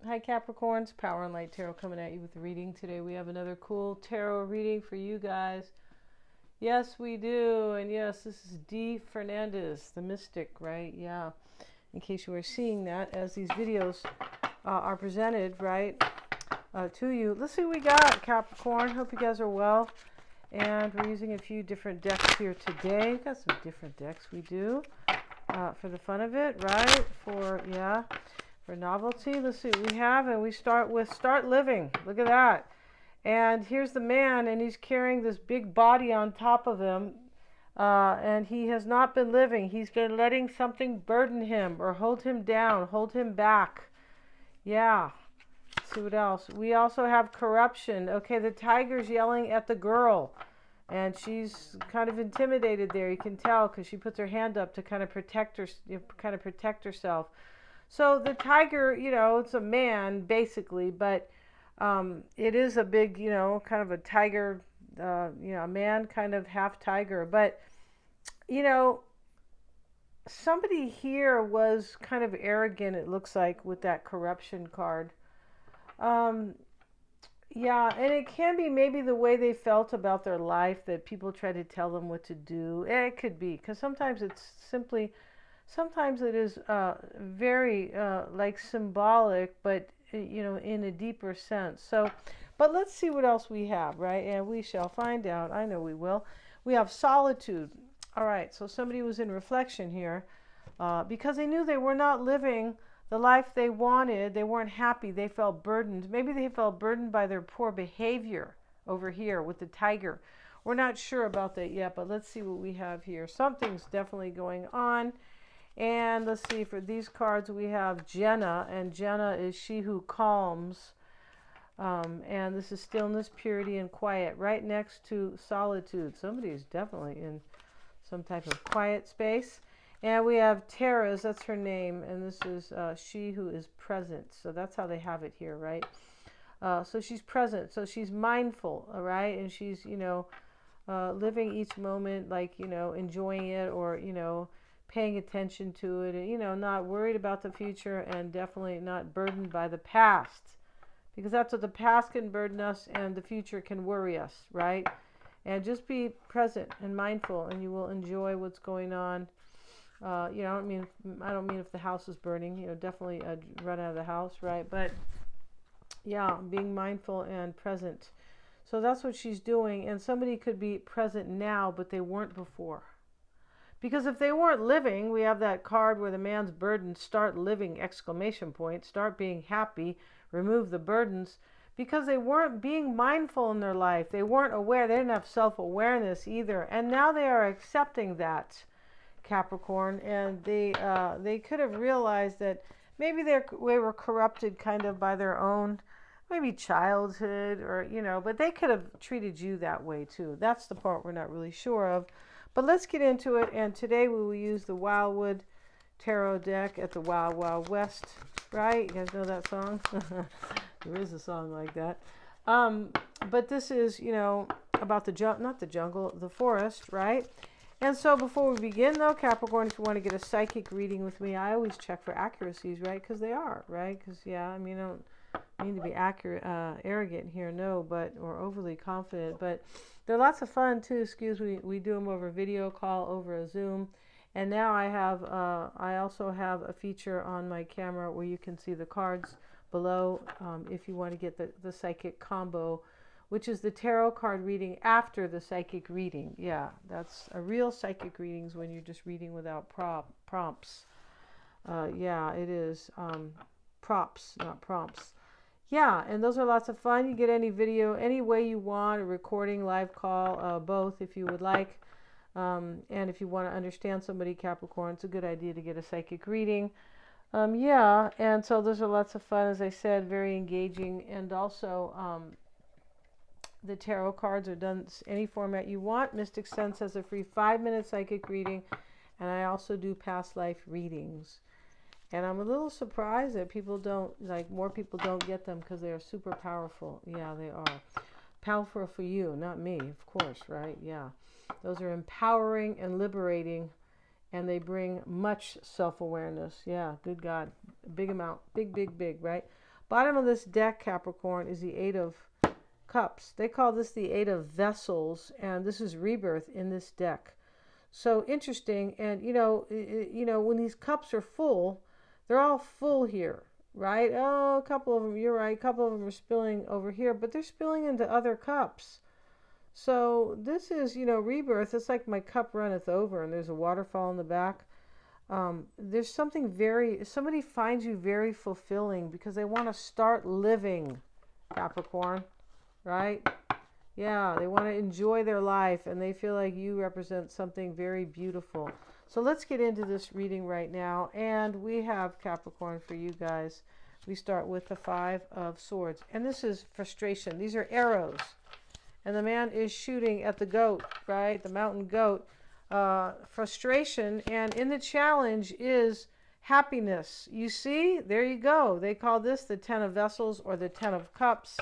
Hi Capricorns, Power and Light Tarot coming at you with a reading. Today we have another cool tarot reading for you guys. Yes, we do. And yes, this is D. Fernandez, the mystic, right? Yeah. In case you were seeing that as these videos are presented, right, to you. Let's see what we got, Capricorn. Hope you guys are well. And we're using a few different decks here today. We've got some different decks we do for the fun of it, right? For novelty. Let's see what we have. And we start with Start Living. Look at that. And here's the man, and he's carrying this big body on top of him. And he has not been living. He's been letting something burden him or hold him down, hold him back. Yeah. Let's see what else. We also have corruption. Okay, the tiger's yelling at the girl. And she's kind of intimidated there. You can tell because she puts her hand up to kind of protect herself. So the tiger, it's a man basically, but it is a big, kind of a tiger, a man kind of half tiger. But, somebody here was kind of arrogant, it looks like, with that corruption card. Yeah, and it can be maybe the way they felt about their life, that people try to tell them what to do. It could be, because sometimes it is very like symbolic, but in a deeper sense. So, but let's see what else we have, right? And we shall find out. I know we will. We have solitude. All right, so somebody was in reflection here because they knew they were not living the life they wanted. They weren't happy. They felt burdened. Maybe they felt burdened by their poor behavior over here with the tiger. We're not sure about that yet, but let's see what we have here. Something's definitely going on. And let's see, for these cards we have Jenna, and Jenna is she who calms. And this is stillness, purity, and quiet, right next to solitude. Somebody is definitely in some type of quiet space. And we have Tara's, that's her name, and this is she who is present. So that's how they have it here, right? So she's present, so she's mindful, all right? And she's, living each moment, like, enjoying it, or, paying attention to it, and, not worried about the future, and definitely not burdened by the past. Because that's what the past can burden us, and the future can worry us, right? And just be present and mindful, and you will enjoy what's going on. I don't mean if the house is burning, definitely run out of the house, right? But yeah, being mindful and present. So that's what she's doing. And somebody could be present now, but they weren't before. Because if they weren't living, we have that card where the man's burden, start living, ! Start being happy, remove the burdens. Because they weren't being mindful in their life. They weren't aware. They didn't have self-awareness either. And now they are accepting that, Capricorn, and they could have realized that maybe they were corrupted kind of by their own maybe childhood, or but they could have treated you that way too. That's the part we're not really sure of. But let's get into it, and today we will use the Wildwood Tarot deck at the Wild Wild West, right? You guys know that song? There is a song like that. But this is, about not the jungle, the forest, right? And so before we begin, though, Capricorn, if you want to get a psychic reading with me, I always check for accuracies, right? Because they are, right? Because, I don't mean to be arrogant here, no, or overly confident. But they're lots of fun, too. Excuse me. We do them over video call, over a Zoom. And now I also have a feature on my camera where you can see the cards below if you want to get the psychic combo, which is the tarot card reading after the psychic reading. Yeah, that's a real psychic readings when you're just reading without prompts. Yeah, it is props, not prompts. Yeah, and those are lots of fun. You get any video, any way you want, a recording, live call, both if you would like. And if you want to understand somebody, Capricorn, it's a good idea to get a psychic reading. Yeah, and so those are lots of fun, as I said, very engaging, and also the tarot cards are done any format you want. Mystic Sense has a free 5-minute psychic reading, and I also do past life readings. And I'm a little surprised that more people don't get them because they are super powerful. Yeah, they are. Powerful for you, not me, of course, right? Yeah. Those are empowering and liberating, and they bring much self-awareness. Yeah, good God. Big amount. Big, right? Bottom of this deck, Capricorn, is the Eight of Cups. They call this the Eight of Vessels, and this is rebirth in this deck. So interesting. And when these cups are full, they're all full here, right? Oh, a couple of them, you're right, a couple of them are spilling over here, but they're spilling into other cups. So this is, rebirth. It's like my cup runneth over, and there's a waterfall in the back. There's somebody finds you very fulfilling because they want to start living, Capricorn, right? Yeah, they want to enjoy their life, and they feel like you represent something very beautiful. So let's get into this reading right now. And we have, Capricorn, for you guys, we start with the Five of Swords. And this is frustration. These are arrows. And the man is shooting at the goat, right? The mountain goat. Frustration. And in the challenge is happiness. You see? There you go. They call this the Ten of Vessels or the Ten of Cups.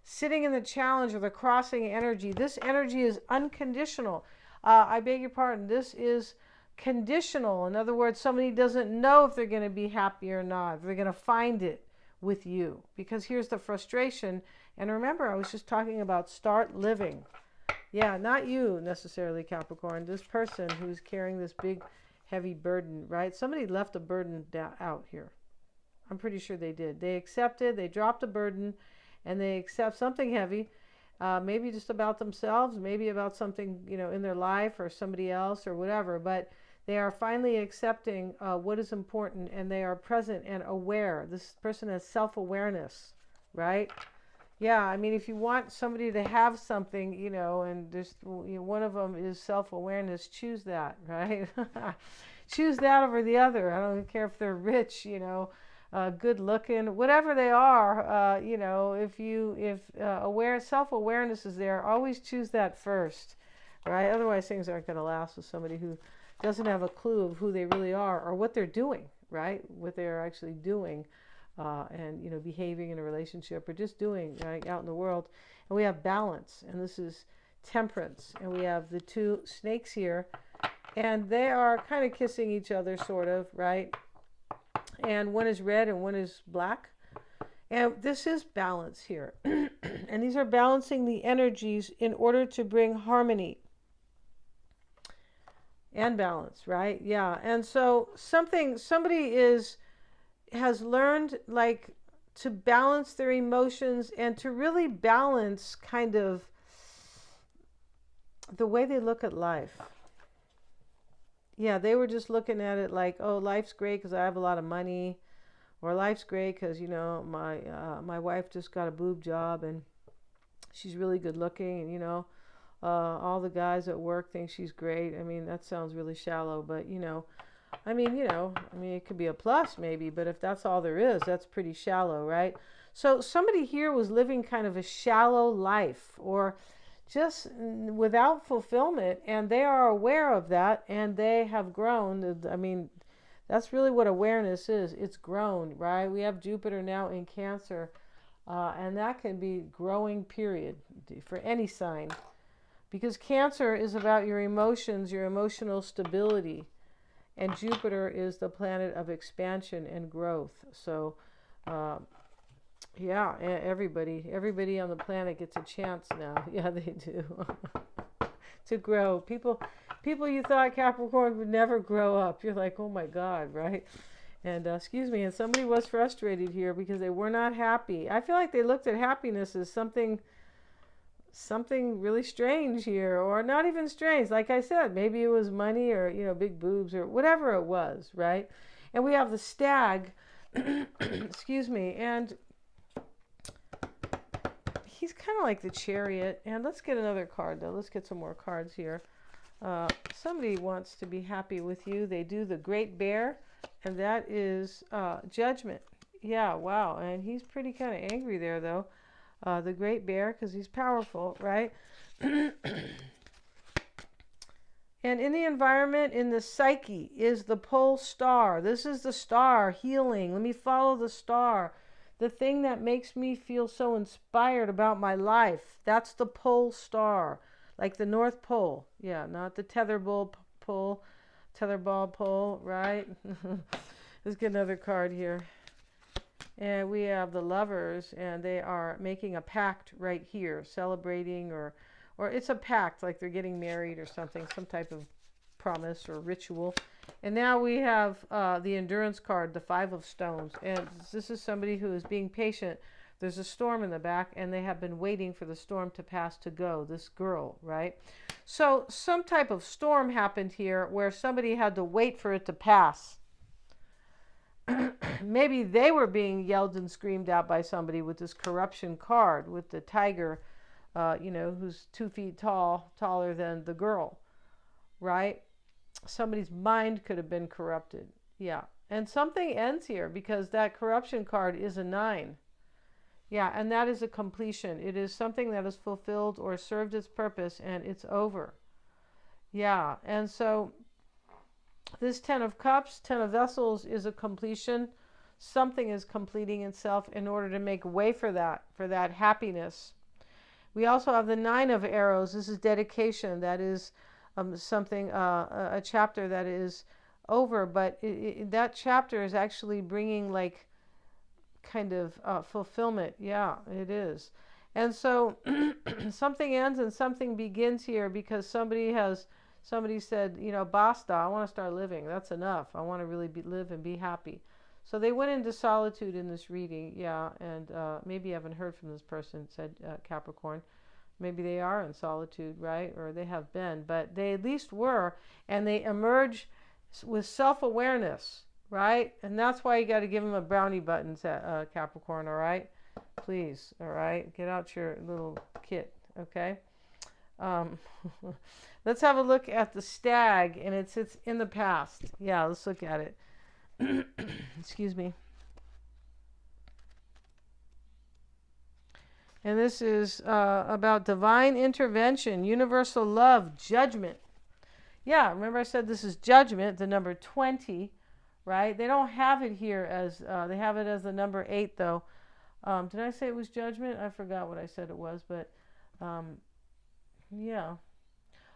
Sitting in the challenge or the crossing energy. This energy is unconditional. I beg your pardon. This is conditional. In other words, somebody doesn't know if they're going to be happy or not. They're going to find it with you. Because here's the frustration. And remember, I was just talking about start living. Yeah, not you necessarily, Capricorn. This person who's carrying this big, heavy burden, right? Somebody left a burden out here. I'm pretty sure they did. They accepted, they dropped a burden, and they accept something heavy, maybe just about themselves, maybe about something, in their life or somebody else or whatever. But they are finally accepting what is important, and they are present and aware. This person has self-awareness, right? Yeah, I mean, if you want somebody to have something, and there's one of them is self-awareness, choose that, right? Choose that over the other. I don't care if they're rich, good looking, whatever they are, if self-awareness is there, always choose that first, right? Otherwise things aren't going to last with somebody who doesn't have a clue of who they really are or what they're doing, right? What they're actually doing. And behaving in a relationship or just doing right out in the world. And we have balance, and this is temperance, and we have the two snakes here, and they are kind of kissing each other, sort of, right? And one is red and one is black, and this is balance here. And these are balancing the energies in order to bring harmony and balance, right? Yeah. And so somebody has learned to balance their emotions and to really balance kind of the way they look at life. Yeah, they were just looking at it like, oh, life's great because I have a lot of money, or life's great because my wife just got a boob job and she's really good looking, and all the guys at work think she's great. I mean, that sounds really shallow, but it could be a plus maybe, but if that's all there is, that's pretty shallow, right? So somebody here was living kind of a shallow life or just without fulfillment, and they are aware of that, and they have grown. I mean, that's really what awareness is. It's grown, right? We have Jupiter now in Cancer, and that can be growing period for any sign, because Cancer is about your emotions, your emotional stability. And Jupiter is the planet of expansion and growth. So, yeah, everybody on the planet gets a chance now. Yeah, they do. To grow. People you thought, Capricorn, would never grow up. You're like, oh my God, right? And excuse me, and somebody was frustrated here because they were not happy. I feel like they looked at happiness as something really strange here, or not even strange. Like I said, maybe it was money or big boobs or whatever it was, right? And we have the stag excuse me, and he's kind of like the Chariot. And let's get another card though. Let's get some more cards here. Somebody wants to be happy with you. They do the Great Bear, and that is Judgment. Yeah, wow. And he's pretty kind of angry there though. The Great Bear, because he's powerful, right? And in the environment, in the psyche, is the pole star. This is the star, healing. Let me follow the star. The thing that makes me feel so inspired about my life. That's the pole star. Like the North Pole. Yeah, not the tetherball pole, right? Let's get another card here. And we have the lovers, and they are making a pact right here, celebrating, or it's a pact, like they're getting married or something, some type of promise or ritual. And now we have the endurance card, the Five of Stones. And this is somebody who is being patient. There's a storm in the back, and they have been waiting for the storm to pass to go, this girl, right? So some type of storm happened here where somebody had to wait for it to pass. Maybe they were being yelled and screamed at by somebody with this corruption card, with the tiger, who's 2 feet tall, taller than the girl, right? Somebody's mind could have been corrupted. Yeah. And something ends here because that corruption card is a 9. Yeah, and that is a completion. It is something that is fulfilled or served its purpose, and it's over. Yeah, and so this 10 of Cups, 10 of Vessels is a completion. Something is completing itself in order to make way for that happiness. We also have the 9 of Arrows. This is dedication. That is something, a chapter that is over, but that chapter is actually bringing like kind of fulfillment. Yeah, it is. And so something ends and something begins here because somebody said, basta, I want to start living. That's enough. I want to really live and be happy. So they went into solitude in this reading. Yeah, and maybe you haven't heard from this person, said Capricorn. Maybe they are in solitude, right? Or they have been, but they at least were, and they emerge with self-awareness, right? And that's why you got to give them a brownie button, Capricorn, all right? Please, all right? Get out your little kit, okay? Let's have a look at the stag, and it sits in the past. Yeah, let's look at it. Excuse me. And this is about divine intervention, universal love, judgment. Yeah, remember I said this is judgment, the number 20, right? They don't have it here as, they have it as the number 8, though. Did I say it was judgment? I forgot what I said it was, but yeah.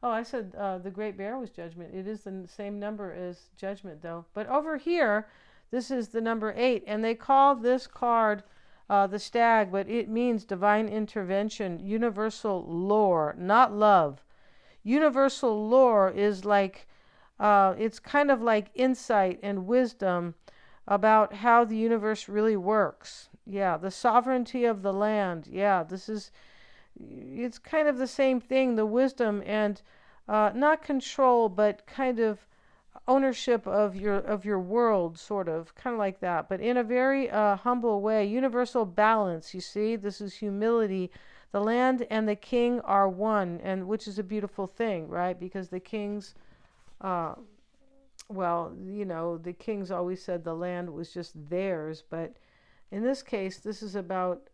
Oh, I said the Great Bear was judgment. It is the same number as judgment, though. But over here, this is the number 8, and they call this card the stag, but it means divine intervention, universal lore, not love. Universal lore is like, it's kind of like insight and wisdom about how the universe really works. Yeah, the sovereignty of the land. Yeah, it's kind of the same thing, the wisdom and not control, but kind of ownership of your world, sort of, kind of like that, but in a very humble way. Universal balance, you see, this is humility. The land and the king are one, and which is a beautiful thing, right? Because the kings, the kings always said the land was just theirs, but in this case, this is about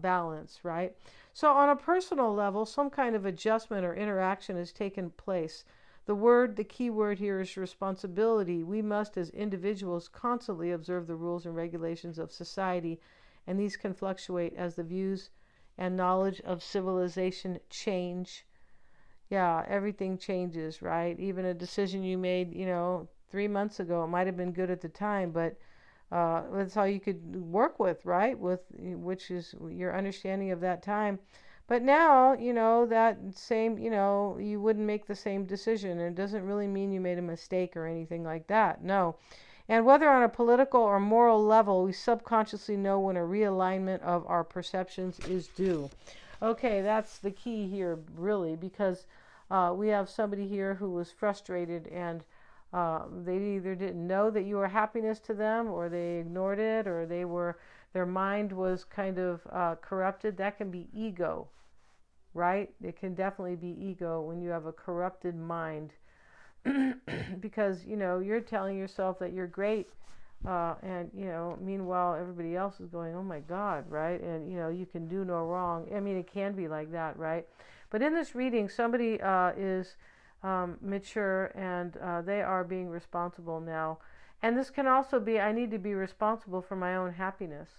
balance, right? So on a personal level, some kind of adjustment or interaction has taken place. The key word here is responsibility. We must, as individuals, constantly observe the rules and regulations of society, and these can fluctuate as the views and knowledge of civilization change. Yeah, everything changes, right? Even a decision you made, 3 months ago, it might have been good at the time, but that's all you could work with, right? Which is your understanding of that time. But now, that same, you wouldn't make the same decision. And it doesn't really mean you made a mistake or anything like that. No. And whether on a political or moral level, we subconsciously know when a realignment of our perceptions is due. Okay, that's the key here, really, because we have somebody here who was frustrated, and they either didn't know that you were happiness to them, or they ignored it, or their mind was kind of corrupted. That can be ego, right? It can definitely be ego when you have a corrupted mind. Because you're telling yourself that you're great, and meanwhile everybody else is going, oh my God, right? And you can do no wrong. I mean, it can be like that, right? But in this reading, somebody is mature, and they are being responsible now. And this can also be, I need to be responsible for my own happiness,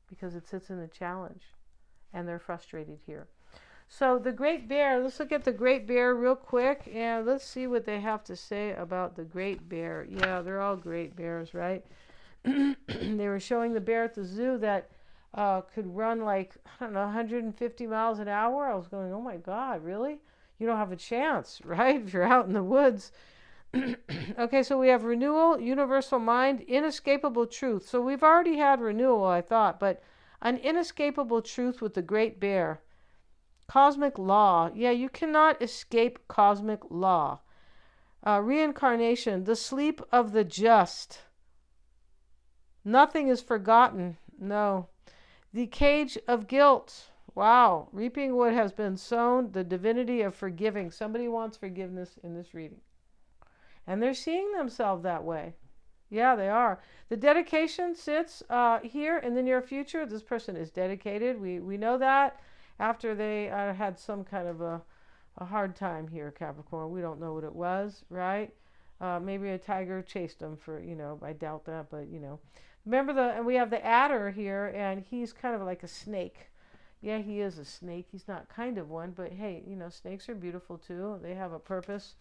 because it sits in the challenge, and they're frustrated here. So the Great Bear, let's look at the Great Bear real quick, and let's see what they have to say about the Great Bear. Yeah, they're all Great Bears, right? They were showing the bear at the zoo that could run like, I don't know, 150 miles an hour. I was going, oh my God, really? You don't have a chance, right? If you're out in the woods. Okay, so we have renewal, universal mind, inescapable truth. So we've already had renewal, I thought, but an inescapable truth with the great bear. Cosmic law. Yeah, you cannot escape cosmic law. Reincarnation, the sleep of the just. Nothing is forgotten. No. The cage of guilt. Wow. Reaping what has been sown, the divinity of forgiving. Somebody wants forgiveness in this reading. And they're seeing themselves that way. Yeah, they are. The dedication sits here in the near future. This person is dedicated. We know that after they had some kind of a hard time here, Capricorn. We don't know what it was, right? Maybe a tiger chased them for, I doubt that, but, Remember and we have the adder here, and he's kind of like a snake. Yeah, he is a snake. He's not kind of one, but hey, snakes are beautiful too. They have a purpose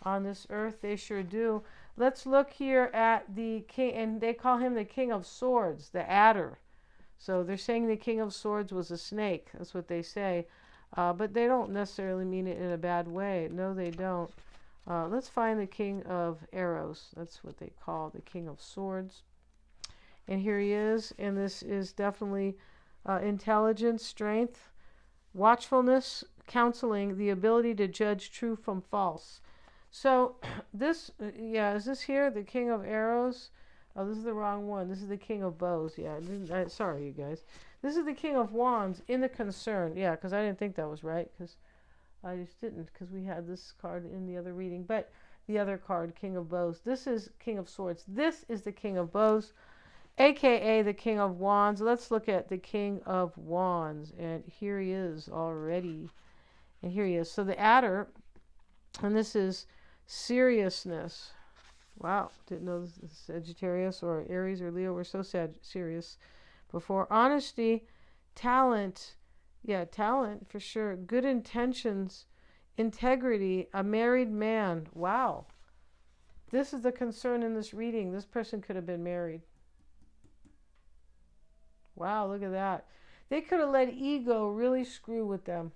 on this earth. They sure do. Let's look here at the king, and they call him the king of swords, the adder. So they're saying the king of swords was a snake. That's what they say. But they don't necessarily mean it in a bad way. No, they don't. Let's find the king of arrows. That's what they call the king of swords. And here he is. And this is definitely intelligence, strength, watchfulness, counseling, the ability to judge true from false. So this, is this here, the king of arrows? Oh, this is the wrong one. This is the king of bows. Yeah, sorry, you guys. This is the king of wands in the concern. Yeah, because I didn't think that was right, because I just didn't, because we had this card in the other reading. But the other card, king of bows. This is king of swords. This is the king of bows, a.k.a. the king of wands. Let's look at the king of wands. And here he is already. And here he is. So the adder, and this is seriousness. Wow, didn't know this Sagittarius or Aries or Leo were so serious before. Honesty, talent. Yeah, talent for sure. Good intentions, integrity, a married man. Wow. This is the concern in this reading. This person could have been married. Wow, look at that. They could have let ego really screw with them.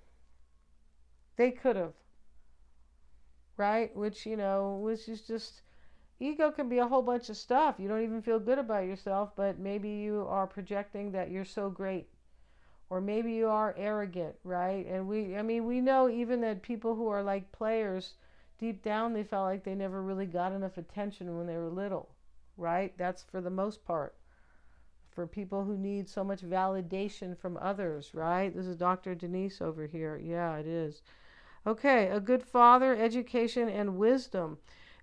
They could have. Right? Which is just, ego can be a whole bunch of stuff. You don't even feel good about yourself, but maybe you are projecting that you're so great. Or maybe you are arrogant, right? And we know even that people who are like players, deep down they felt like they never really got enough attention when they were little, right? That's for the most part. For people who need so much validation from others, right? This is Dr. Denise over here. Yeah, it is. Okay, a good father, education, and wisdom.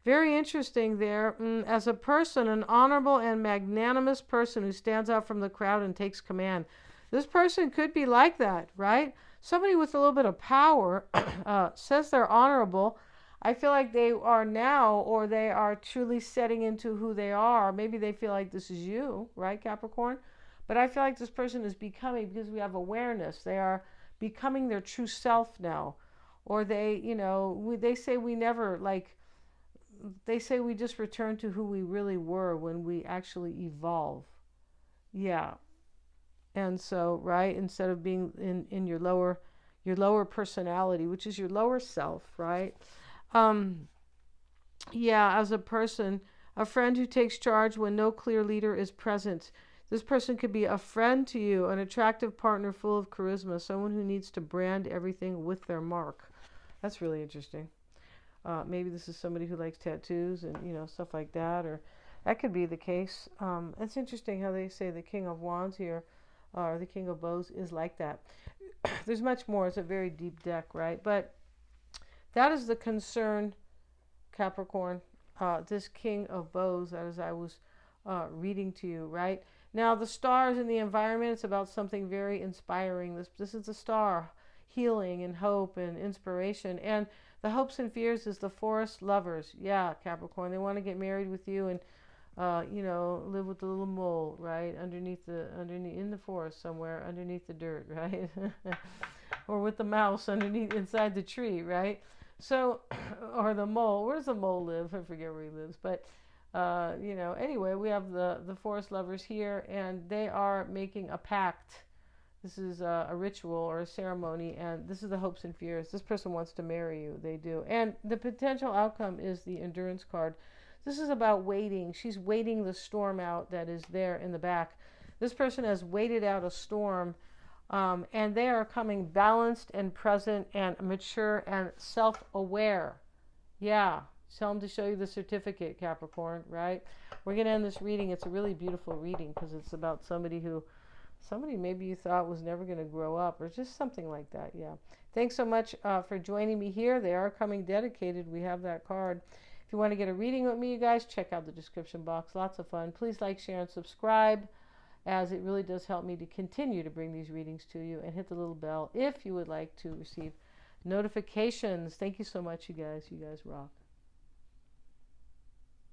Very interesting there. As a person, an honorable and magnanimous person who stands out from the crowd and takes command. This person could be like that, right? Somebody with a little bit of power says they're honorable. I feel like they are now, or they are truly setting into who they are. Maybe they feel like this is you, right, Capricorn? But I feel like this person is becoming, because we have awareness, they are becoming their true self now. Or they, they say we never, they say we just return to who we really were when we actually evolve. Yeah. And so, right, instead of being in your lower personality, which is your lower self, right? As a person, a friend who takes charge when no clear leader is present. This person could be a friend to you, an attractive partner full of charisma, someone who needs to brand everything with their mark. That's really interesting. Maybe this is somebody who likes tattoos and, stuff like that, or that could be the case. It's interesting how they say the king of wands here, or the king of bows, is like that. There's much more. It's a very deep deck, right? But that is the concern, Capricorn, this king of bows, as I was reading to you, right? Now, the stars in the environment, it's about something very inspiring. This is the star, healing and hope and inspiration. And the hopes and fears is the forest lovers. Yeah, Capricorn, they want to get married with you and, live with the little mole, right? Underneath in the forest somewhere, underneath the dirt, right? Or with the mouse inside the tree, right? So, or the mole. Where does the mole live? I forget where he lives. But You know, anyway, we have the forest lovers here, and they are making a pact. This is a ritual or a ceremony, and this is the hopes and fears. This person wants to marry you. They do. And the potential outcome is the endurance card. This is about waiting. She's waiting the storm out that is there in the back. This person has waited out a storm, and they are coming balanced and present and mature and self-aware. Yeah. Tell them to show you the certificate, Capricorn, right? We're going to end this reading. It's a really beautiful reading because it's about somebody maybe you thought was never going to grow up or just something like that. Yeah. Thanks so much for joining me here. They are coming dedicated. We have that card. If you want to get a reading with me, you guys, check out the description box. Lots of fun. Please like, share, and subscribe, as it really does help me to continue to bring these readings to you. And hit the little bell if you would like to receive notifications. Thank you so much, you guys. You guys rock.